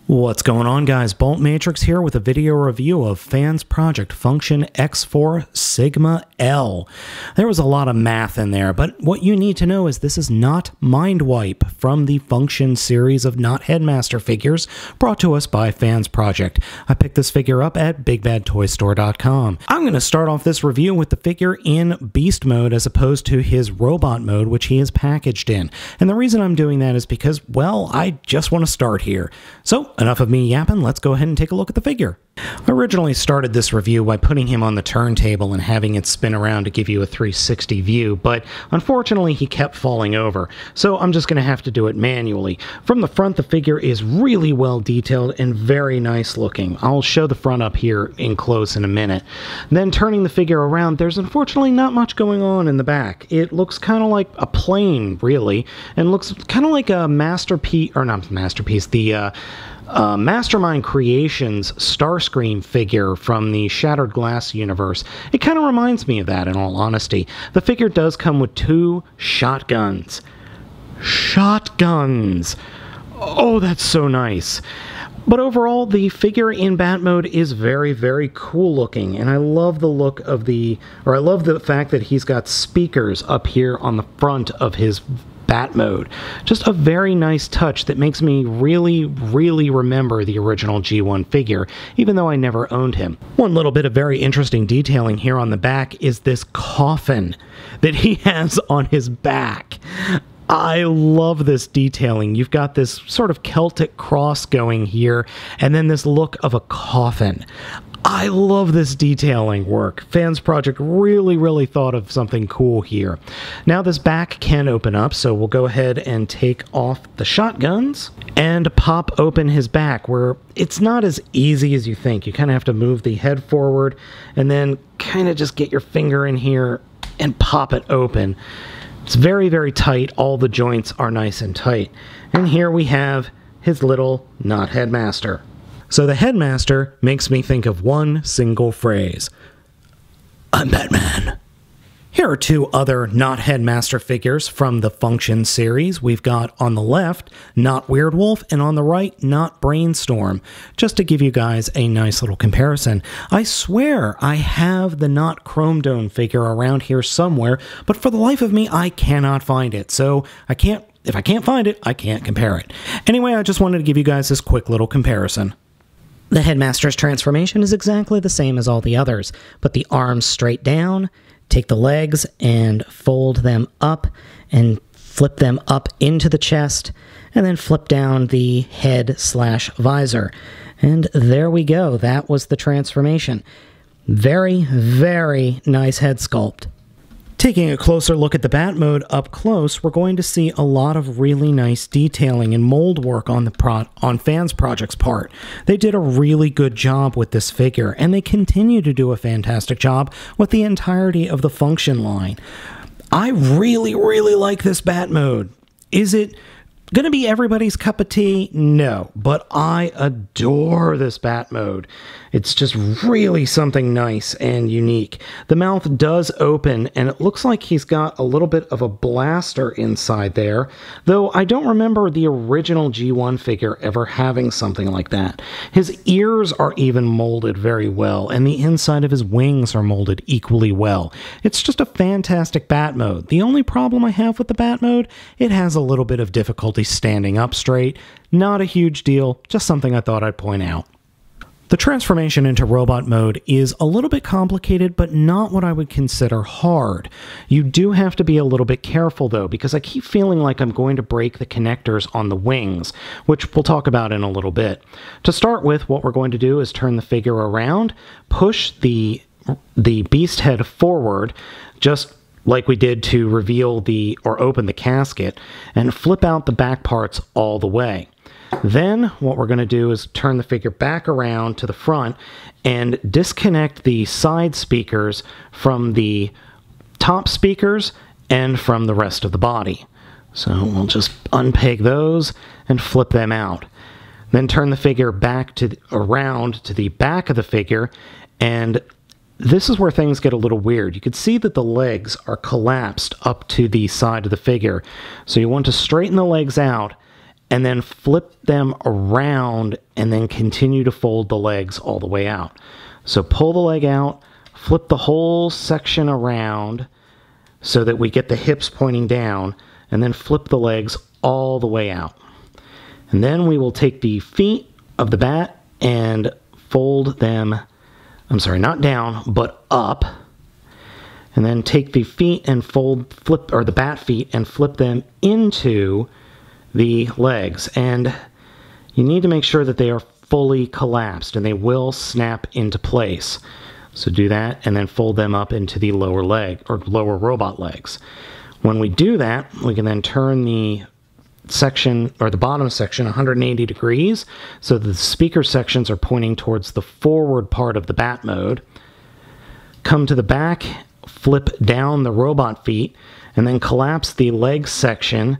What's going on, guys? Baltmatrix here with a video review of FansProject Function X4 Sigma L. There was a lot of math in there, but what you need to know is this is not Mind Wipe from the Function series of not Headmaster figures brought to us by FansProject. I picked this figure up at BigBadToyStore.com. I'm going to start off this review with the figure in Beast mode as opposed to his robot mode, which he is packaged in. And the reason I'm doing that is because, well, I just want to start here. So, enough of me yapping, let's go ahead and take a look at the figure. I originally started this review by putting him on the turntable and having it spin around to give you a 360 view, but unfortunately he kept falling over, so I'm just going to have to do it manually. From the front, the figure is really well detailed and very nice looking. I'll show the front up here in close in a minute. Then turning the figure around, there's unfortunately not much going on in the back. It looks kind of like a plane, really, and looks kind of like a masterpiece, or not masterpiece, the Mastermind Creations Starscream figure from the Shattered Glass universe. It kind of reminds me of that, in all honesty. The figure does come with two shotguns. Shotguns! Oh, that's so nice. But overall, the figure in Bat mode is very, very cool looking, and I love the look of I love the fact that he's got speakers up here on the front of his Bat mode. Just a very nice touch that makes me really, really remember the original G1 figure, even though I never owned him. One little bit of very interesting detailing here on the back is this coffin that he has on his back. I love this detailing. You've got this sort of Celtic cross going here, and then this look of a coffin. I love this detailing work. FansProject really thought of something cool here. Now this back can open up, so we'll go ahead and take off the shotguns and pop open his back, where it's not as easy as you think. You kind of have to move the head forward and then kind of just get your finger in here and pop it open. It's very tight. All the joints are nice and tight. And here we have his little not Headmaster. So the Headmaster makes me think of one single phrase: I'm Batman. Here are two other not Headmaster figures from the Function series. We've got on the left, not Weirdwolf, and on the right, not Brainstorm. Just to give you guys a nice little comparison. I swear I have the not Chrome Dome figure around here somewhere, but for the life of me, I cannot find it. So if I can't find it, I can't compare it. Anyway, I just wanted to give you guys this quick little comparison. The Headmaster's transformation is exactly the same as all the others. Put the arms straight down, take the legs and fold them up and flip them up into the chest, and then flip down the head/visor. And there we go. That was the transformation. Very nice head sculpt. Taking a closer look at the Bat mode up close, we're going to see a lot of really nice detailing and mold work on FansProject's part. They did a really good job with this figure, and they continue to do a fantastic job with the entirety of the Function line. I really like this Bat mode. Is it going to be everybody's cup of tea? No, but I adore this Bat mode. It's just really something nice and unique. The mouth does open, and it looks like he's got a little bit of a blaster inside there, though I don't remember the original G1 figure ever having something like that. His ears are even molded very well, and the inside of his wings are molded equally well. It's just a fantastic Bat mode. The only problem I have with the Bat mode, it has a little bit of difficulty standing up straight. Not a huge deal, just something I thought I'd point out. The transformation into robot mode is a little bit complicated, but not what I would consider hard. You do have to be a little bit careful, though, because I keep feeling like I'm going to break the connectors on the wings, which we'll talk about in a little bit. To start with, what we're going to do is turn the figure around, push the beast head forward, just like we did to reveal or open the casket, and flip out the back parts all the way. Then what we're going to do is turn the figure back around to the front and disconnect the side speakers from the top speakers and from the rest of the body. So we'll just unpeg those and flip them out. Then turn the figure back around to the back of the figure, and this is where things get a little weird. You can see that the legs are collapsed up to the side of the figure. So you want to straighten the legs out and then flip them around and then continue to fold the legs all the way out. So pull the leg out, flip the whole section around so that we get the hips pointing down, and then flip the legs all the way out. And then we will take the feet of the bat and fold them, I'm sorry, not down, but up. And then take the feet and flip the bat feet and flip them into the legs. And you need to make sure that they are fully collapsed and they will snap into place. So do that and then fold them up into the lower leg or lower robot legs. When we do that, we can then turn the section or the bottom section 180 degrees so the speaker sections are pointing towards the forward part of the bat mode. Come to the back, flip down the robot feet, and then collapse the leg section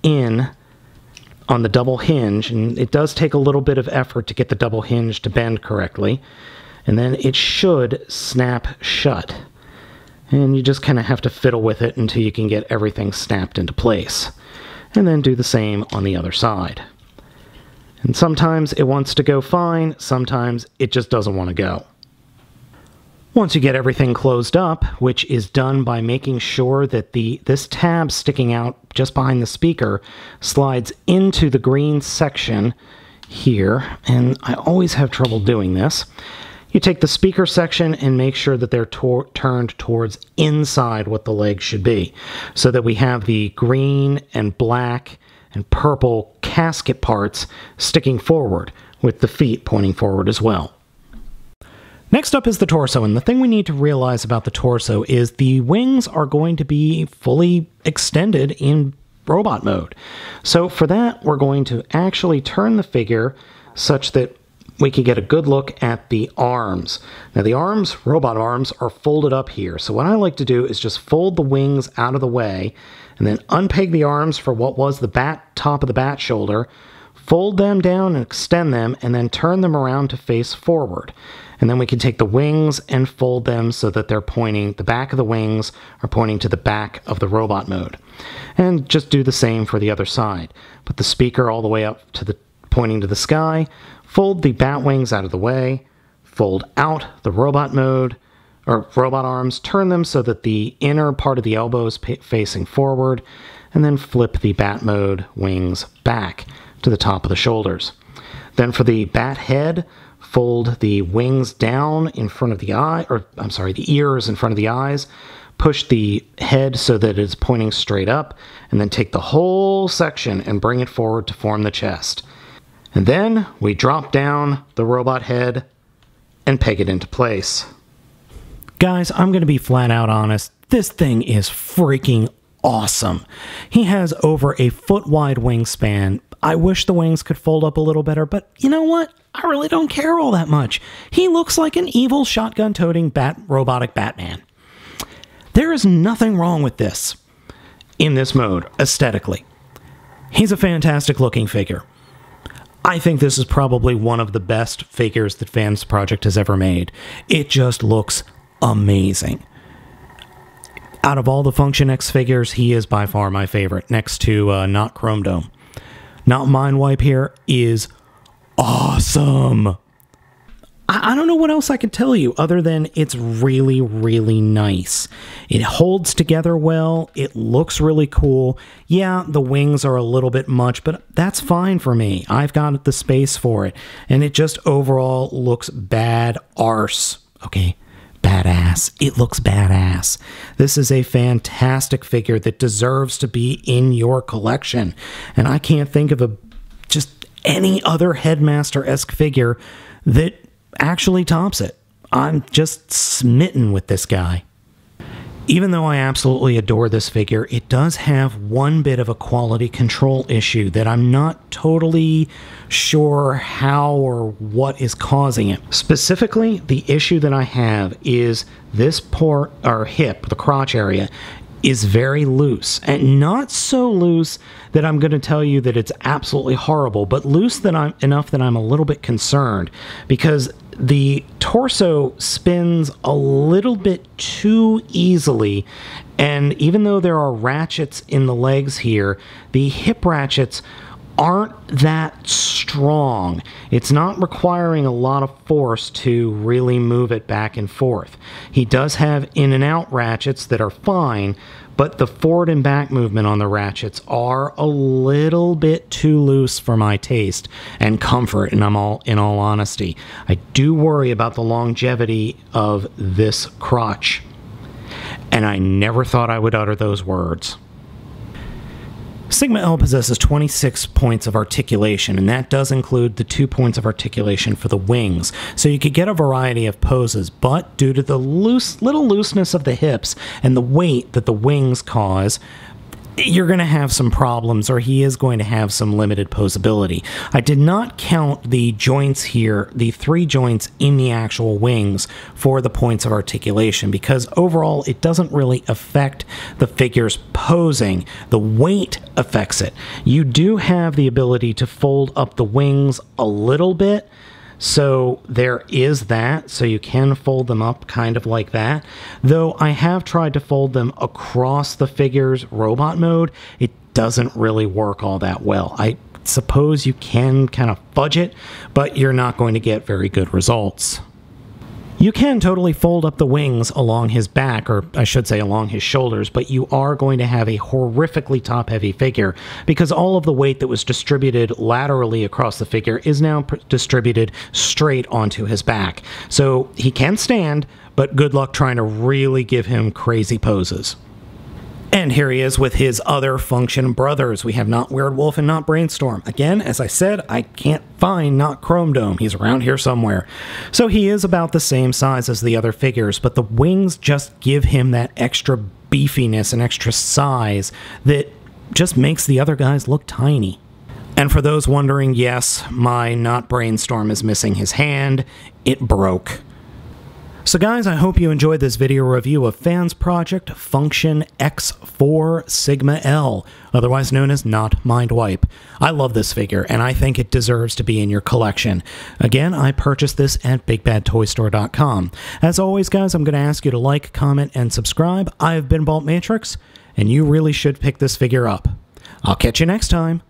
in on the double hinge. And it does take a little bit of effort to get the double hinge to bend correctly. And then it should snap shut. And you just kind of have to fiddle with it until you can get everything snapped into place. And then do the same on the other side. And sometimes it wants to go fine, sometimes it just doesn't want to go. Once you get everything closed up, which is done by making sure that this tab sticking out just behind the speaker slides into the green section here, and I always have trouble doing this. You take the speaker section and make sure that they're turned towards inside what the legs should be, so that we have the green and black and purple casket parts sticking forward, with the feet pointing forward as well. Next up is the torso, and the thing we need to realize about the torso is the wings are going to be fully extended in robot mode. So for that, we're going to actually turn the figure such that we can get a good look at the arms. Now the arms, robot arms, are folded up here. So what I like to do is just fold the wings out of the way and then unpeg the arms for what was the top of the bat shoulder, fold them down and extend them, and then turn them around to face forward. And then we can take the wings and fold them so that they're pointing, the back of the wings are pointing to the back of the robot mode. And just do the same for the other side. Put the speaker all the way up to the pointing to the sky, fold the bat wings out of the way, fold out the robot mode, or robot arms, turn them so that the inner part of the elbow is facing forward, and then flip the bat mode wings back to the top of the shoulders. Then for the bat head, fold the wings down in front of the eye, or I'm sorry, the ears in front of the eyes, push the head so that it's pointing straight up, and then take the whole section and bring it forward to form the chest. And then we drop down the robot head and peg it into place. Guys, I'm going to be flat out honest. This thing is freaking awesome. He has over a foot-wide wingspan. I wish the wings could fold up a little better, but you know what? I really don't care all that much. He looks like an evil shotgun-toting robotic Batman. There is nothing wrong with this in this mode, aesthetically. He's a fantastic-looking figure. I think this is probably one of the best figures that FansProject has ever made. It just looks amazing. Out of all the Function X figures, he is by far my favorite, next to Not Chrome Dome. Not Mindwipe here is awesome. I don't know what else I could tell you other than it's really, really nice. It holds together well. It looks really cool. Yeah, the wings are a little bit much, but that's fine for me. I've got the space for it. And it just overall looks bad arse. Okay, badass. It looks badass. This is a fantastic figure that deserves to be in your collection. And I can't think of just any other Headmaster-esque figure that actually tops it. I'm just smitten with this guy. Even though I absolutely adore this figure, it does have one bit of a quality control issue that I'm not totally sure how or what is causing it. Specifically, the issue that I have is this hip, the crotch area, is very loose, and not so loose that I'm going to tell you that it's absolutely horrible, but loose enough that I'm a little bit concerned, because the torso spins a little bit too easily, and even though there are ratchets in the legs here, the hip ratchets aren't that strong. It's not requiring a lot of force to really move it back and forth. He does have in and out ratchets that are fine, but the forward and back movement on the ratchets are a little bit too loose for my taste and comfort, and in all honesty. I do worry about the longevity of this crotch. And I never thought I would utter those words. Sigma L possesses 26 points of articulation, and that does include the 2 points of articulation for the wings. So you could get a variety of poses, but due to the little looseness of the hips and the weight that the wings cause, you're going to have some problems, or he is going to have some limited posability. I did not count the joints here, the 3 joints in the actual wings for the points of articulation, because overall it doesn't really affect the figure's posing. The weight affects it. You do have the ability to fold up the wings a little bit, so there is that, so you can fold them up kind of like that. Though I have tried to fold them across the figure's robot mode, it doesn't really work all that well. I suppose you can kind of fudge it, but you're not going to get very good results. You can totally fold up the wings along his back, or I should say along his shoulders, but you are going to have a horrifically top-heavy figure because all of the weight that was distributed laterally across the figure is now distributed straight onto his back. So he can stand, but good luck trying to really give him crazy poses. And here he is with his other function brothers. We have Not Weird Wolf and Not Brainstorm. Again, as I said, I can't find Not Chrome Dome. He's around here somewhere. So he is about the same size as the other figures, but the wings just give him that extra beefiness and extra size that just makes the other guys look tiny. And for those wondering, yes, my Not Brainstorm is missing his hand. It broke. So guys, I hope you enjoyed this video review of FansProject Function X4 Sigma L, otherwise known as Not Mind Wipe. I love this figure, and I think it deserves to be in your collection. Again, I purchased this at BigBadToyStore.com. As always, guys, I'm going to ask you to like, comment, and subscribe. I've been Baltmatrix, and you really should pick this figure up. I'll catch you next time.